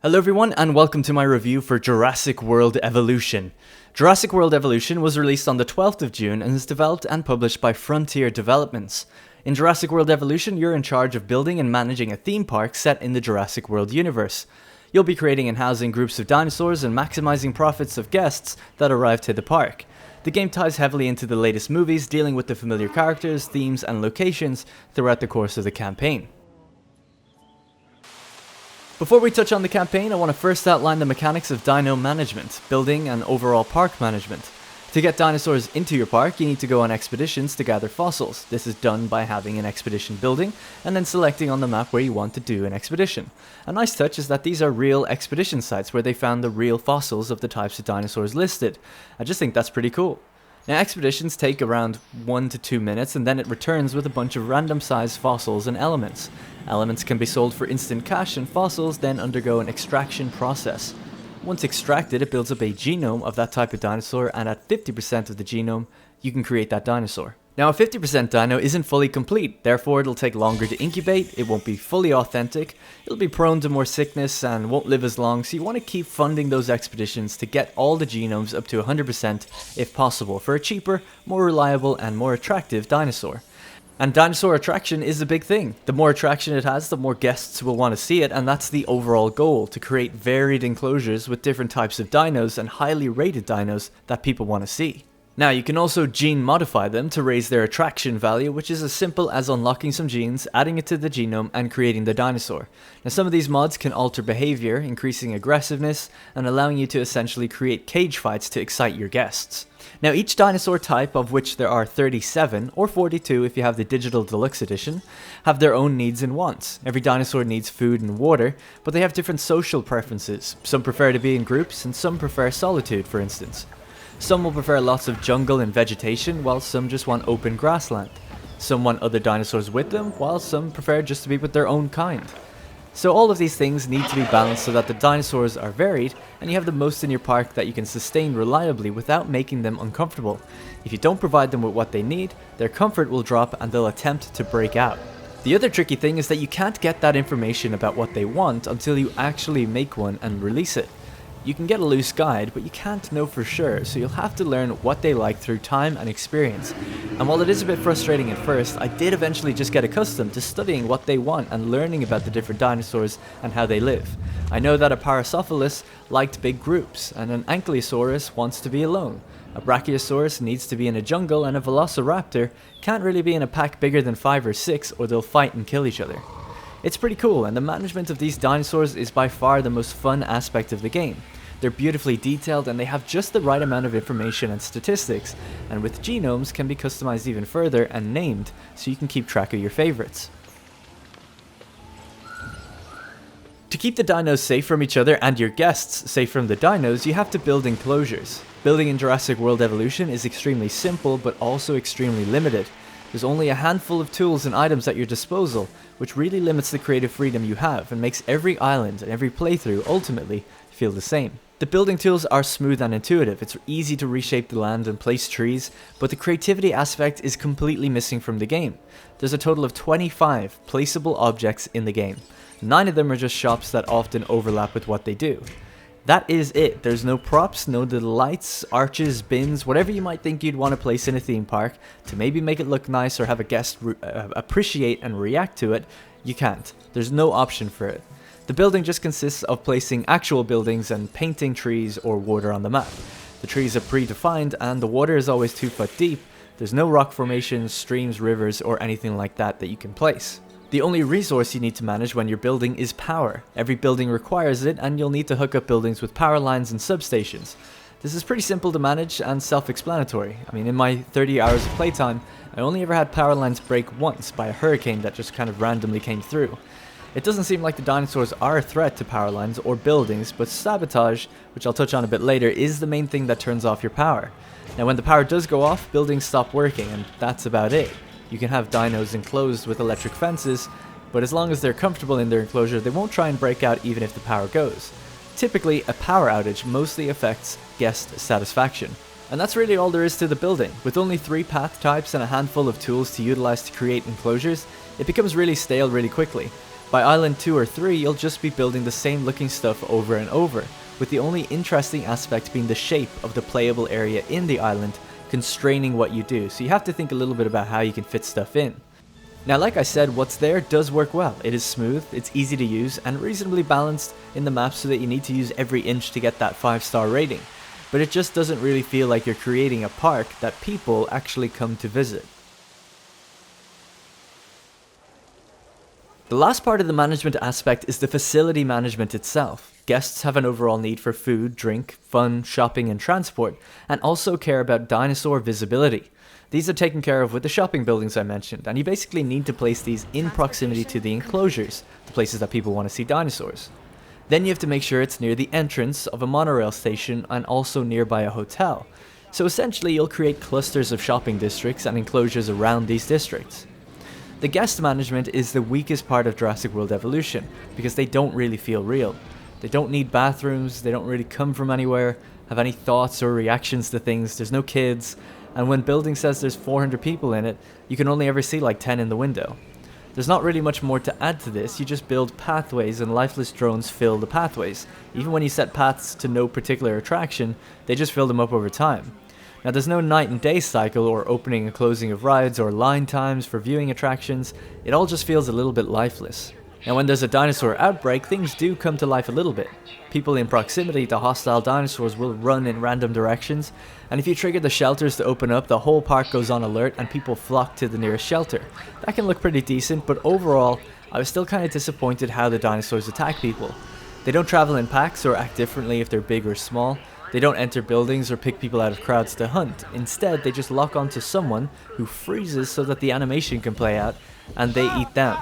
Hello everyone and welcome to my review for Jurassic World Evolution. Jurassic World Evolution was released on the 12th of June and is developed and published by Frontier Developments. In Jurassic World Evolution, you're in charge of building and managing a theme park set in the Jurassic World universe. You'll be creating and housing groups of dinosaurs and maximizing profits of guests that arrive to the park. The game ties heavily into the latest movies, dealing with the familiar characters, themes, and locations throughout the course of the campaign. Before we touch on the campaign, I want to first outline the mechanics of dino management, building, and overall park management. To get dinosaurs into your park, you need to go on expeditions to gather fossils. This is done by having an expedition building, and then selecting on the map where you want to do an expedition. A nice touch is that these are real expedition sites where they found the real fossils of the types of dinosaurs listed. I just think that's pretty cool. Now, expeditions take around 1 to 2 minutes, and then it returns with a bunch of random sized fossils and elements. Elements can be sold for instant cash, and fossils then undergo an extraction process. Once extracted, it builds up a genome of that type of dinosaur, and at 50% of the genome, you can create that dinosaur. Now, a 50% dino isn't fully complete, therefore it'll take longer to incubate, it won't be fully authentic, it'll be prone to more sickness and won't live as long, so you want to keep funding those expeditions to get all the genomes up to 100% if possible for a cheaper, more reliable, and more attractive dinosaur. And dinosaur attraction is a big thing. The more attraction it has, the more guests will want to see it, and that's the overall goal, to create varied enclosures with different types of dinos and highly rated dinos that people want to see. Now, you can also gene modify them to raise their attraction value, which is as simple as unlocking some genes, adding it to the genome, and creating the dinosaur. Now, some of these mods can alter behavior, increasing aggressiveness, and allowing you to essentially create cage fights to excite your guests. Now, each dinosaur type, of which there are 37, or 42 if you have the Digital Deluxe Edition, have their own needs and wants. Every dinosaur needs food and water, but they have different social preferences. Some prefer to be in groups, and some prefer solitude, for instance. Some will prefer lots of jungle and vegetation, while some just want open grassland. Some want other dinosaurs with them, while some prefer just to be with their own kind. So all of these things need to be balanced so that the dinosaurs are varied, and you have the most in your park that you can sustain reliably without making them uncomfortable. If you don't provide them with what they need, their comfort will drop and they'll attempt to break out. The other tricky thing is that you can't get that information about what they want until you actually make one and release it. You can get a loose guide, but you can't know for sure, so you'll have to learn what they like through time and experience. And while it is a bit frustrating at first, I did eventually just get accustomed to studying what they want and learning about the different dinosaurs and how they live. I know that a Parasaurolophus liked big groups, and an Ankylosaurus wants to be alone. A Brachiosaurus needs to be in a jungle, and a Velociraptor can't really be in a pack bigger than 5 or 6 or they'll fight and kill each other. It's pretty cool, and the management of these dinosaurs is by far the most fun aspect of the game. They're beautifully detailed and they have just the right amount of information and statistics, and with genomes can be customized even further and named so you can keep track of your favorites. To keep the dinos safe from each other and your guests safe from the dinos, you have to build enclosures. Building in Jurassic World Evolution is extremely simple but also extremely limited. There's only a handful of tools and items at your disposal, which really limits the creative freedom you have and makes every island and every playthrough ultimately feel the same. The building tools are smooth and intuitive. It's easy to reshape the land and place trees, but the creativity aspect is completely missing from the game. There's a total of 25 placeable objects in the game. 9 of them are just shops that often overlap with what they do. That is it. There's no props, no little lights, arches, bins, whatever you might think you'd want to place in a theme park to maybe make it look nice or have a guest appreciate and react to it. You can't. There's no option for it. The building just consists of placing actual buildings and painting trees or water on the map. The trees are predefined and the water is always 2 foot deep. There's no rock formations, streams, rivers, or anything like that you can place. The only resource you need to manage when you're building is power. Every building requires it, and you'll need to hook up buildings with power lines and substations. This is pretty simple to manage and self-explanatory. I mean, in my 30 hours of playtime, I only ever had power lines break once by a hurricane that just kind of randomly came through. It doesn't seem like the dinosaurs are a threat to power lines or buildings, but sabotage, which I'll touch on a bit later, is the main thing that turns off your power. Now, when the power does go off, buildings stop working, and that's about it. You can have dinos enclosed with electric fences, but as long as they're comfortable in their enclosure, they won't try and break out even if the power goes. Typically, a power outage mostly affects guest satisfaction. And that's really all there is to the building. With only 3 path types and a handful of tools to utilize to create enclosures, it becomes really stale really quickly. By island 2 or 3, you'll just be building the same looking stuff over and over, with the only interesting aspect being the shape of the playable area in the island constraining what you do, so you have to think a little bit about how you can fit stuff in. Now, like I said, what's there does work well. It is smooth, it's easy to use, and reasonably balanced in the map so that you need to use every inch to get that 5-star rating. But it just doesn't really feel like you're creating a park that people actually come to visit. The last part of the management aspect is the facility management itself. Guests have an overall need for food, drink, fun, shopping, and transport, and also care about dinosaur visibility. These are taken care of with the shopping buildings I mentioned, and you basically need to place these in proximity to the enclosures, the places that people want to see dinosaurs. Then you have to make sure it's near the entrance of a monorail station and also nearby a hotel. So essentially you'll create clusters of shopping districts and enclosures around these districts. The guest management is the weakest part of Jurassic World Evolution, because they don't really feel real. They don't need bathrooms, they don't really come from anywhere, have any thoughts or reactions to things, there's no kids, and when building says there's 400 people in it, you can only ever see like 10 in the window. There's not really much more to add to this, you just build pathways and lifeless drones fill the pathways. Even when you set paths to no particular attraction, they just fill them up over time. Now, there's no night and day cycle or opening and closing of rides or line times for viewing attractions, it all just feels a little bit lifeless. Now, when there's a dinosaur outbreak, things do come to life a little bit. People in proximity to hostile dinosaurs will run in random directions, and if you trigger the shelters to open up, the whole park goes on alert and people flock to the nearest shelter. That can look pretty decent, but overall, I was still kind of disappointed how the dinosaurs attack people. They don't travel in packs or act differently if they're big or small. They don't enter buildings or pick people out of crowds to hunt. Instead, they just lock onto someone who freezes so that the animation can play out, and they eat them.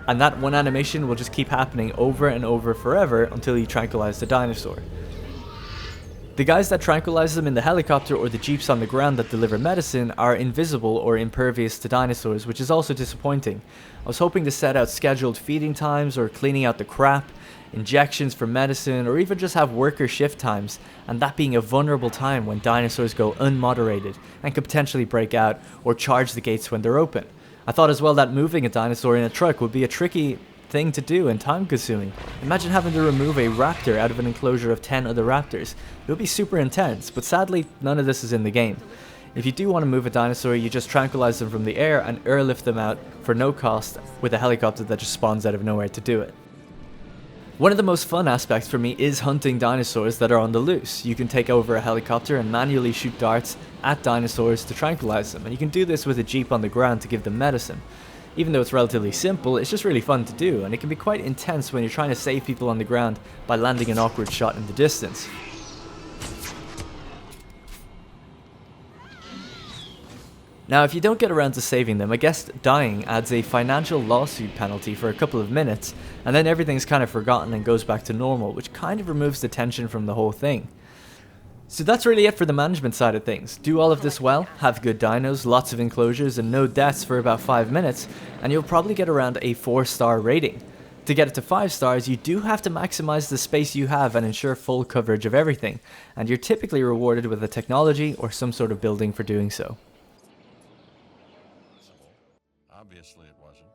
And that one animation will just keep happening over and over forever until you tranquilize the dinosaur. The guys that tranquilize them in the helicopter or the jeeps on the ground that deliver medicine are invisible or impervious to dinosaurs, which is also disappointing. I was hoping to set out scheduled feeding times or cleaning out the crap, injections for medicine, or even just have worker shift times, and that being a vulnerable time when dinosaurs go unmoderated and could potentially break out or charge the gates when they're open. I thought as well that moving a dinosaur in a truck would be a tricky thing to do and time consuming. Imagine having to remove a raptor out of an enclosure of 10 other raptors. It would be super intense, but sadly none of this is in the game. If you do want to move a dinosaur, you just tranquilize them from the air and airlift them out for no cost with a helicopter that just spawns out of nowhere to do it. One of the most fun aspects for me is hunting dinosaurs that are on the loose. You can take over a helicopter and manually shoot darts at dinosaurs to tranquilize them, and you can do this with a jeep on the ground to give them medicine. Even though it's relatively simple, it's just really fun to do, and it can be quite intense when you're trying to save people on the ground by landing an awkward shot in the distance. Now, if you don't get around to saving them, I guess dying adds a financial lawsuit penalty for a couple of minutes, and then everything's kind of forgotten and goes back to normal, which kind of removes the tension from the whole thing. So that's really it for the management side of things. Do all of this well, have good dinos, lots of enclosures, and no deaths for about 5 minutes, and you'll probably get around a 4-star rating. To get it to 5 stars, you do have to maximize the space you have and ensure full coverage of everything, and you're typically rewarded with a technology or some sort of building for doing so. Obviously it wasn't.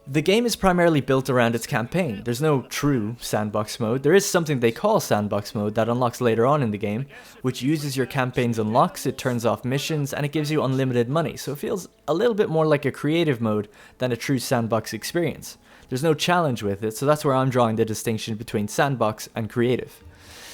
The game is primarily built around its campaign. There's no true sandbox mode. There is something they call sandbox mode that unlocks later on in the game, which uses your campaign's unlocks, it turns off missions, and it gives you unlimited money, so it feels a little bit more like a creative mode than a true sandbox experience. There's no challenge with it, so that's where I'm drawing the distinction between sandbox and creative.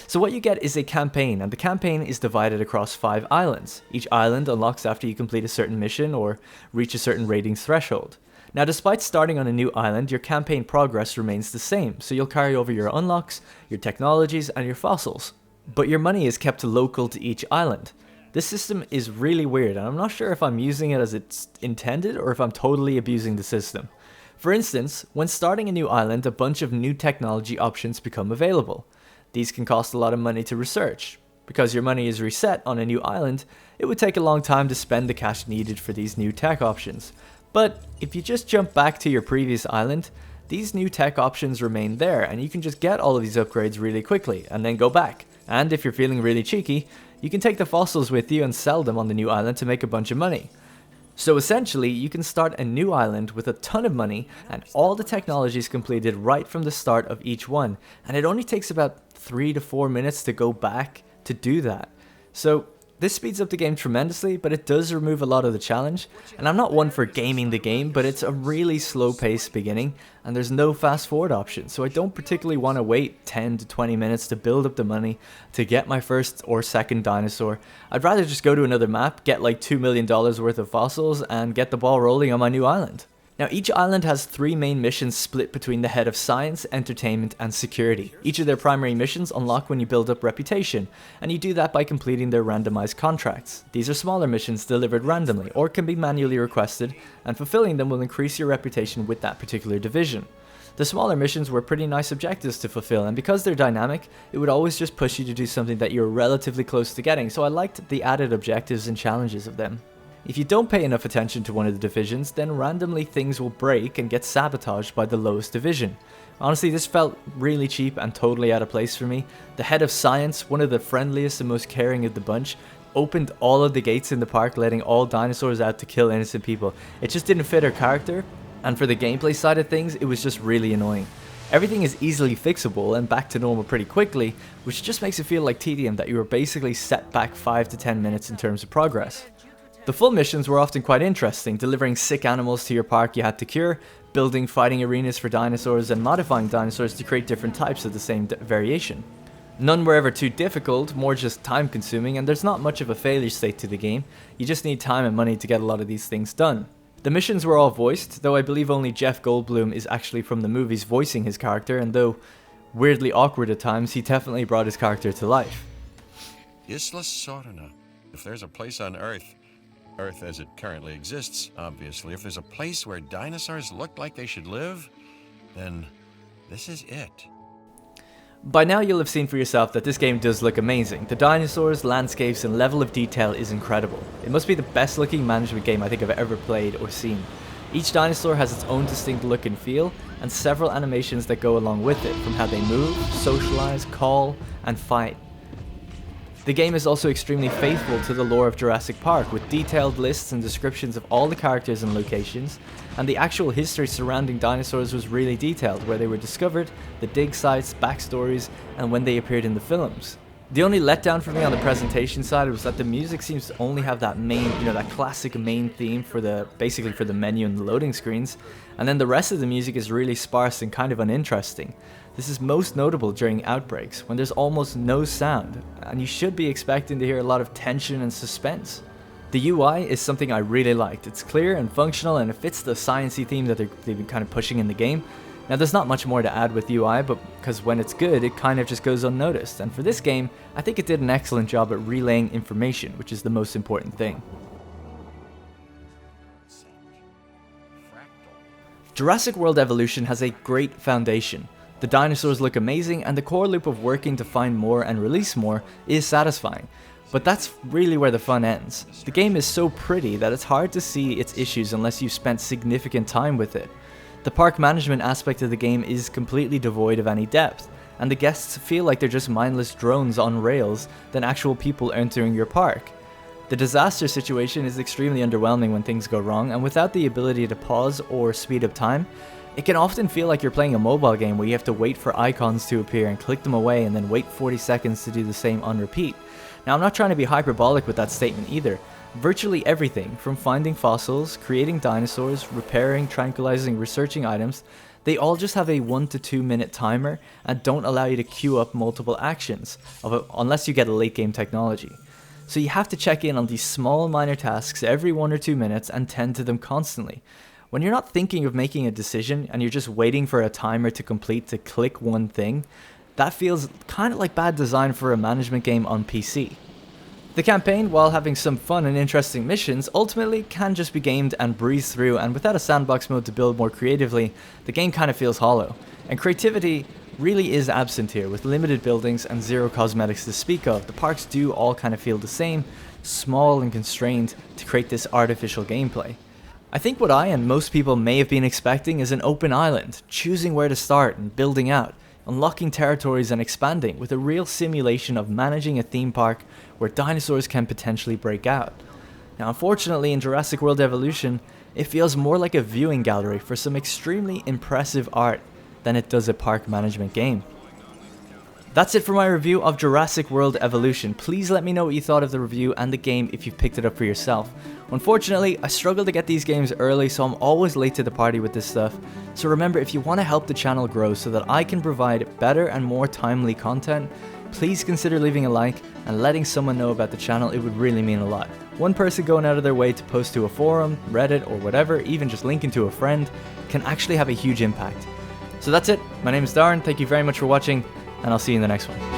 So what you get is a campaign, and the campaign is divided across 5 islands. Each island unlocks after you complete a certain mission or reach a certain ratings threshold. Now, despite starting on a new island, your campaign progress remains the same, so you'll carry over your unlocks, your technologies, and your fossils. But your money is kept local to each island. This system is really weird, and I'm not sure if I'm using it as it's intended or if I'm totally abusing the system. For instance, when starting a new island, a bunch of new technology options become available. These can cost a lot of money to research. Because your money is reset on a new island, it would take a long time to spend the cash needed for these new tech options. But if you just jump back to your previous island, these new tech options remain there, and you can just get all of these upgrades really quickly and then go back. And if you're feeling really cheeky, you can take the fossils with you and sell them on the new island to make a bunch of money. So essentially, you can start a new island with a ton of money and all the technologies completed right from the start of each one, and it only takes about 3 to 4 minutes to go back to do that. So this speeds up the game tremendously, but it does remove a lot of the challenge, and I'm not one for gaming the game, but it's a really slow paced beginning, and there's no fast forward option, so I don't particularly want to wait 10 to 20 minutes to build up the money to get my first or second dinosaur. I'd rather just go to another map, get like $2 million worth of fossils, and get the ball rolling on my new island. Now, each island has 3 main missions split between the head of science, entertainment, and security. Each of their primary missions unlock when you build up reputation, and you do that by completing their randomized contracts. These are smaller missions delivered randomly, or can be manually requested, and fulfilling them will increase your reputation with that particular division. The smaller missions were pretty nice objectives to fulfill, and because they're dynamic, it would always just push you to do something that you're relatively close to getting, so I liked the added objectives and challenges of them. If you don't pay enough attention to one of the divisions, then randomly things will break and get sabotaged by the lowest division. Honestly, this felt really cheap and totally out of place for me. The head of science, one of the friendliest and most caring of the bunch, opened all of the gates in the park, letting all dinosaurs out to kill innocent people. It just didn't fit her character, and for the gameplay side of things, it was just really annoying. Everything is easily fixable and back to normal pretty quickly, which just makes it feel like tedium that you were basically set back 5 to 10 minutes in terms of progress. The full missions were often quite interesting, delivering sick animals to your park you had to cure, building fighting arenas for dinosaurs, and modifying dinosaurs to create different types of the same variation. None were ever too difficult, more just time consuming, and there's not much of a failure state to the game. You just need time and money to get a lot of these things done. The missions were all voiced, though I believe only Jeff Goldblum is actually from the movies voicing his character, and though weirdly awkward at times, he definitely brought his character to life. Isla Sorna. If there's a place on Earth as it currently exists, obviously, if there's a place where dinosaurs look like they should live, then this is it. By now you'll have seen for yourself that this game does look amazing. The dinosaurs, landscapes, and level of detail is incredible. It must be the best looking management game I think I've ever played or seen. Each dinosaur has its own distinct look and feel, and several animations that go along with it, from how they move, socialize, call, and fight. The game is also extremely faithful to the lore of Jurassic Park, with detailed lists and descriptions of all the characters and locations, and the actual history surrounding dinosaurs was really detailed, where they were discovered, the dig sites, backstories, and when they appeared in the films. The only letdown for me on the presentation side was that the music seems to only have that main, that classic main theme for basically for the menu and the loading screens, and then the rest of the music is really sparse and kind of uninteresting. This is most notable during outbreaks, when there's almost no sound, and you should be expecting to hear a lot of tension and suspense. The UI is something I really liked. It's clear and functional, and it fits the sciencey theme that they've been kind of pushing in the game. Now, there's not much more to add with UI, but because when it's good, it kind of just goes unnoticed, and for this game, I think it did an excellent job at relaying information, which is the most important thing. Jurassic World Evolution has a great foundation. The dinosaurs look amazing, and the core loop of working to find more and release more is satisfying. But that's really where the fun ends. The game is so pretty that it's hard to see its issues unless you've spent significant time with it. The park management aspect of the game is completely devoid of any depth, and the guests feel like they're just mindless drones on rails than actual people entering your park. The disaster situation is extremely underwhelming when things go wrong, and without the ability to pause or speed up time, it can often feel like you're playing a mobile game where you have to wait for icons to appear and click them away and then wait 40 seconds to do the same on repeat. Now, I'm not trying to be hyperbolic with that statement either. Virtually everything, from finding fossils, creating dinosaurs, repairing, tranquilizing, researching items, they all just have a 1 to 2 minute timer and don't allow you to queue up multiple actions, unless you get a late game technology. So you have to check in on these small minor tasks every 1 or 2 minutes and tend to them constantly. When you're not thinking of making a decision and you're just waiting for a timer to complete to click one thing, that feels kind of like bad design for a management game on PC. The campaign, while having some fun and interesting missions, ultimately can just be gamed and breezed through, and without a sandbox mode to build more creatively, the game kind of feels hollow. And creativity really is absent here, with limited buildings and zero cosmetics to speak of. The parks do all kind of feel the same, small and constrained to create this artificial gameplay. I think what I and most people may have been expecting is an open island, choosing where to start and building out, unlocking territories and expanding, with a real simulation of managing a theme park where dinosaurs can potentially break out. Now unfortunately in Jurassic World Evolution, it feels more like a viewing gallery for some extremely impressive art than it does a park management game. That's it for my review of Jurassic World Evolution. Please let me know what you thought of the review and the game if you've picked it up for yourself. Unfortunately, I struggle to get these games early, so I'm always late to the party with this stuff. So remember, if you want to help the channel grow so that I can provide better and more timely content, please consider leaving a like and letting someone know about the channel. It would really mean a lot. One person going out of their way to post to a forum, Reddit, or whatever, even just linking to a friend, can actually have a huge impact. So that's it. My name is Darren. Thank you very much for watching, and I'll see you in the next one.